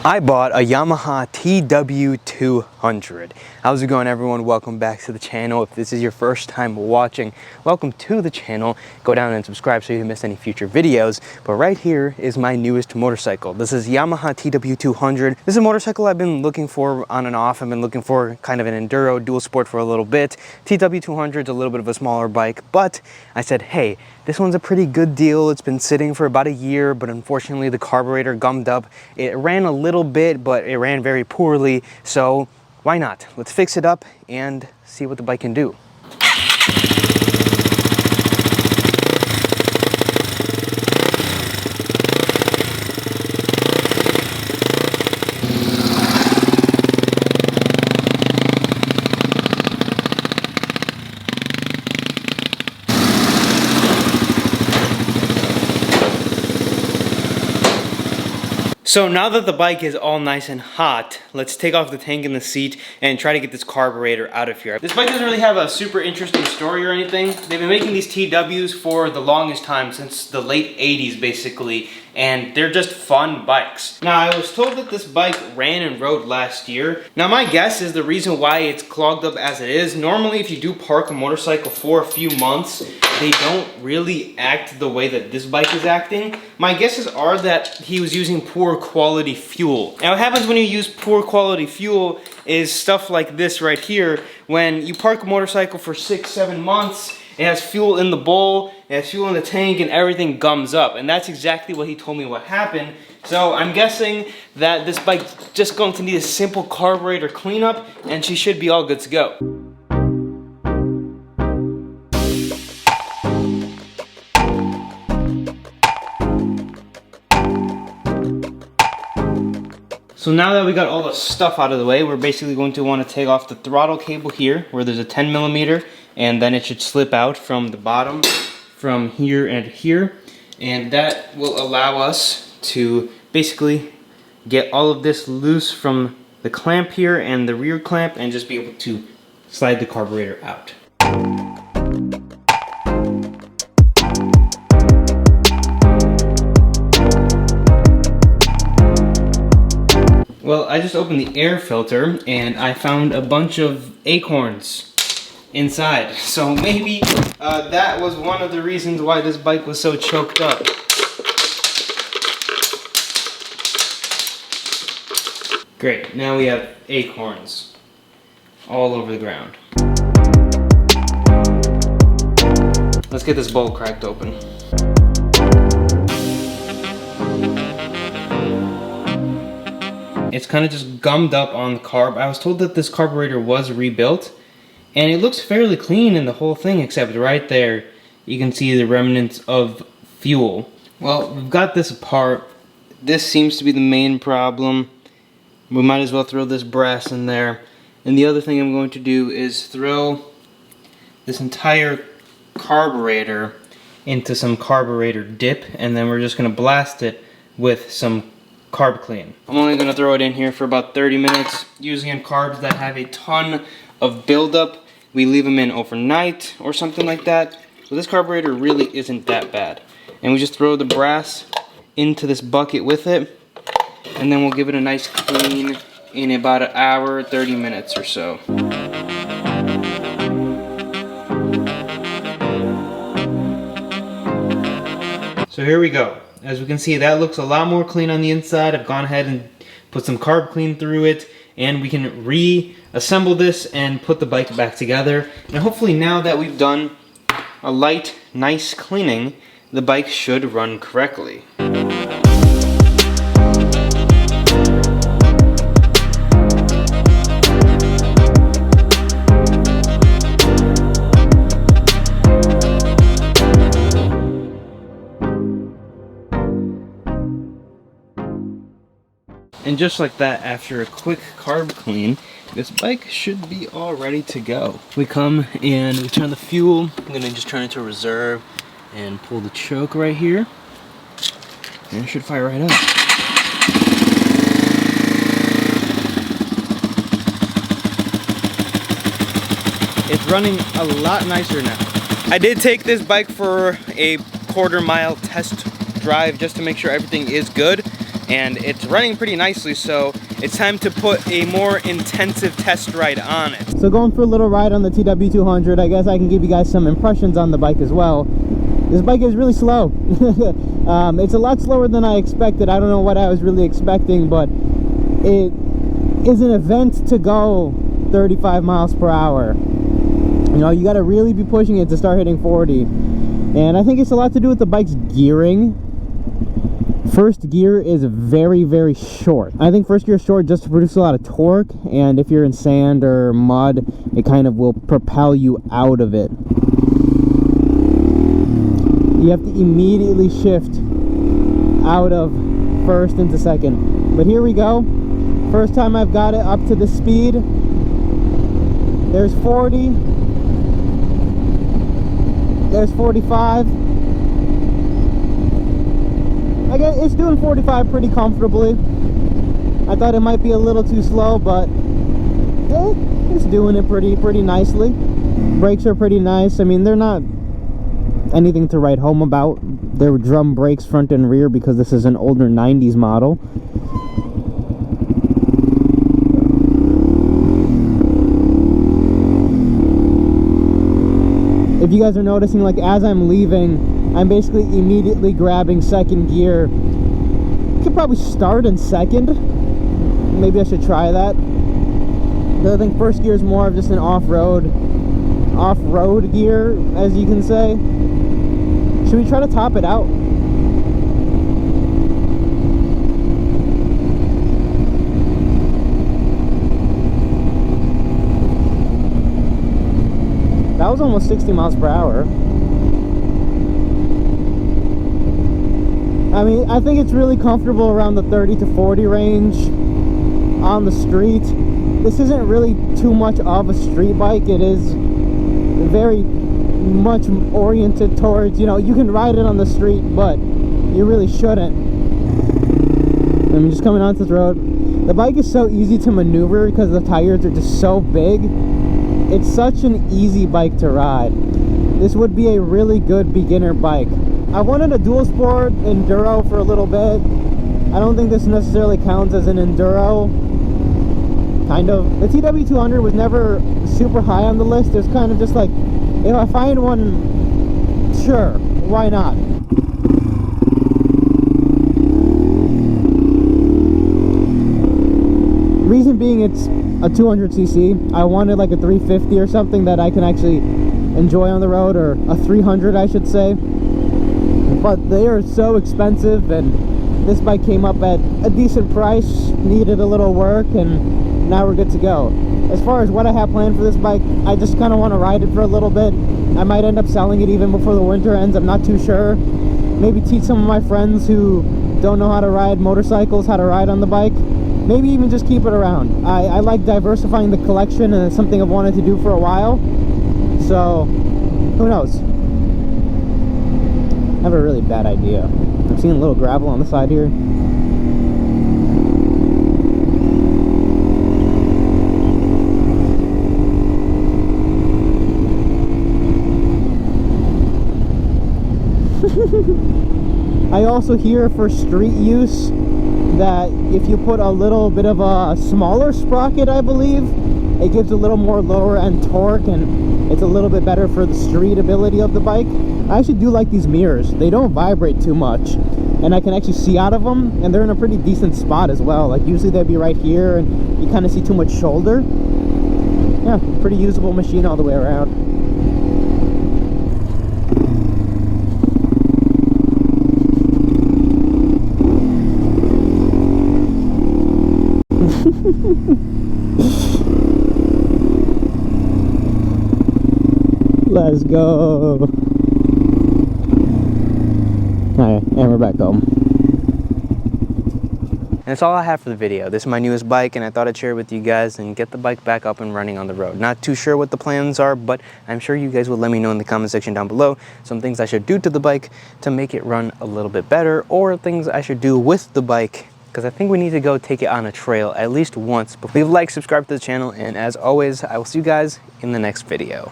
I bought a Yamaha Tw200. How's it going, everyone? Welcome back to the channel. If this is your first time watching, welcome to the channel. Go down and subscribe so you don't miss any future videos. But right here is my newest motorcycle. This is Yamaha Tw200. This is a motorcycle I've been looking for on and off. I've been looking for kind of an enduro dual sport for a little bit. Tw200 is a little bit of a smaller bike, but I said, hey, this one's a pretty good deal. It's been sitting for about a year, but unfortunately the carburetor gummed up. It ran a little bit, but it ran very poorly. So why not? Let's fix it up and see what the bike can do. So now that the bike is all nice and hot, let's take off the tank and the seat and try to get this carburetor out of here. This bike doesn't really have a super interesting story or anything. They've been making these TWs for the longest time, since the late 80s basically, and they're just fun bikes. Now, I was told that this bike ran and rode last year. Now, my guess is the reason why it's clogged up as it is, normally if you do park a motorcycle for a few months, they don't really act the way that this bike is acting. My guesses are that he was using poor quality fuel. Now, what happens when you use poor quality fuel is stuff like this right here. When you park a motorcycle for 6-7 months, it has fuel in the bowl, it has fuel in the tank, and everything gums up. And that's exactly what he told me what happened. So I'm guessing that this bike's just going to need a simple carburetor cleanup, and she should be all good to go. So now that we got all the stuff out of the way, we're basically going to want to take off the throttle cable here, where there's a 10mm, and then it should slip out from the bottom, from here and here. And that will allow us to basically get all of this loose from the clamp here and the rear clamp, and just be able to slide the carburetor out. Well, I just opened the air filter and I found a bunch of acorns inside. So maybe that was one of the reasons why this bike was so choked up. Great, now we have acorns all over the ground. Let's get this bowl cracked open. It's kind of just gummed up on the carb. I was told that this carburetor was rebuilt, and it looks fairly clean in the whole thing, except right there you can see the remnants of fuel. Well, we've got this apart. This seems to be the main problem. We might as well throw this brass in there. And the other thing I'm going to do is throw this entire carburetor into some carburetor dip, and then we're just going to blast it with some carb clean. I'm only going to throw it in here for about 30 minutes. Usually in carbs that have a ton of buildup, we leave them in overnight or something like that. So this carburetor really isn't that bad. And we just throw the brass into this bucket with it, and then we'll give it a nice clean in about an hour, 30 minutes or so. So here we go. As we can see, that looks a lot more clean on the inside. I've gone ahead and put some carb clean through it, and we can reassemble this and put the bike back together. And hopefully now that we've done a light, nice cleaning, the bike should run correctly. And just like that, after a quick carb clean, this bike should be all ready to go. We come and we turn the fuel. I'm gonna just turn it to reserve and pull the choke right here. And it should fire right up. It's running a lot nicer now. I did take this bike for a quarter-mile test drive just to make sure everything is good. and it's running pretty nicely, so it's time to put a more intensive test ride on it. So going for a little ride on the Tw200, I guess I can give you guys some impressions on the bike as well. This bike is really slow. It's a lot slower than I expected. I don't know what I was really expecting, but it is an event to go 35 miles per hour. You know, you got to really be pushing it to start hitting 40. And I think it's a lot to do with the bike's gearing. First gear is very, very short. I think first gear is short just to produce a lot of torque, and if you're in sand or mud, it kind of will propel you out of it. You have to immediately shift out of first into second. But here we go. First time I've got it up to the speed. There's 40. There's 45. I guess it's doing 45 pretty comfortably. I thought it might be a little too slow, but it's doing it pretty nicely. Brakes are pretty nice. I mean, they're not anything to write home about. They're drum brakes front and rear because this is an older 90s model. If you guys are noticing, like as I'm leaving, I'm basically immediately grabbing second gear. Could probably start in second. Maybe I should try that. But I think first gear is more of just an off-road gear, as you can say. Should we try to top it out? That was almost 60 miles per hour. I mean, I think it's really comfortable around the 30 to 40 range on the street. This isn't really too much of a street bike. It is very much oriented towards, you know, you can ride it on the street, but you really shouldn't. I'm just coming onto the road. The bike is so easy to maneuver because the tires are just so big. It's such an easy bike to ride. This would be a really good beginner bike. I wanted a dual sport enduro for a little bit. I don't think this necessarily counts as an enduro. Kind of. The Tw200 was never super high on the list. It was kind of just like, if I find one, sure, why not? Reason being, it's a 200cc. I wanted like a 350 or something that I can actually enjoy on the road, or a 300 I should say. But they are so expensive, and this bike came up at a decent price, needed a little work, and now we're good to go. As far as what I have planned for this bike, I just kind of want to ride it for a little bit. I might end up selling it even before the winter ends, I'm not too sure. Maybe teach some of my friends who don't know how to ride motorcycles how to ride on the bike. Maybe even just keep it around. I like diversifying the collection, and it's something I've wanted to do for a while. So, who knows? I have a really bad idea. I'm seeing a little gravel on the side here. I also hear for street use that if you put a little bit of a smaller sprocket, I believe, it gives a little more lower end torque, and it's a little bit better for the street ability of the bike. I actually do like these mirrors. They don't vibrate too much, and I can actually see out of them, and they're in a pretty decent spot as well. Like usually they'd be right here, and you kind of see too much shoulder. Yeah, pretty usable machine all the way around. Let's go. Alright, and we're back home. And that's all I have for the video. This is my newest bike, and I thought I'd share it with you guys and get the bike back up and running on the road. Not too sure what the plans are, but I'm sure you guys will let me know in the comment section down below some things I should do to the bike to make it run a little bit better, or things I should do with the bike, because I think we need to go take it on a trail at least once. But leave a like, subscribe to the channel, and as always, I will see you guys in the next video.